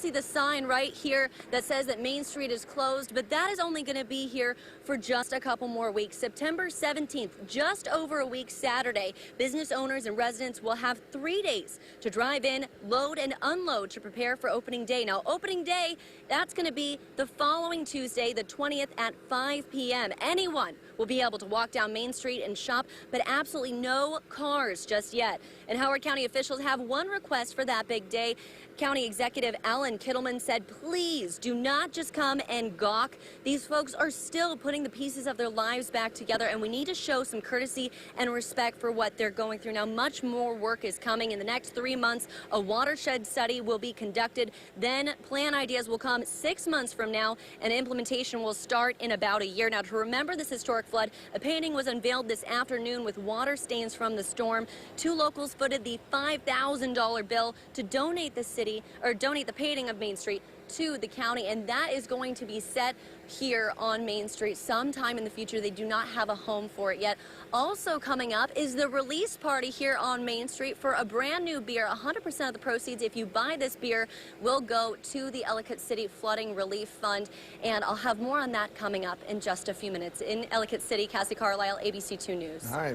see the sign right here that says that Main Street is closed, but that is only going to be here for just a couple more weeks. September 17th, just over a week Saturday, business owners and residents will have 3 days to drive in, load and unload to prepare for opening day. Now, opening day, that's going to be the following Tuesday, the 20th at 5 p.m. Anyone will be able to walk down Main Street and shop, but absolutely no cars just yet. And Howard County officials have one request for that big day. County Executive Alan Kittleman said, please do not just come and gawk. These folks are still putting the pieces of their lives back together, and we need to show some courtesy and respect for what they're going through. Now, much more work is coming. In the next 3 months, a watershed study will be conducted. Then plan ideas will come 6 months from now, and implementation will start in about a year. Now, to remember this historic flood, a painting was unveiled this afternoon with water stains from the storm. 2 locals footed the $5,000 bill to donate the painting of Main Street to the county, and that is going to be set here on Main Street sometime in the future. They do not have a home for it yet. Also coming up is the release party here on Main Street for a brand new beer. 100% of the proceeds, if you buy this beer, will go to the Ellicott City Flooding Relief Fund, and I'll have more on that coming up in just a few minutes. In Ellicott City, Cassie Carlisle, ABC 2 News. All right.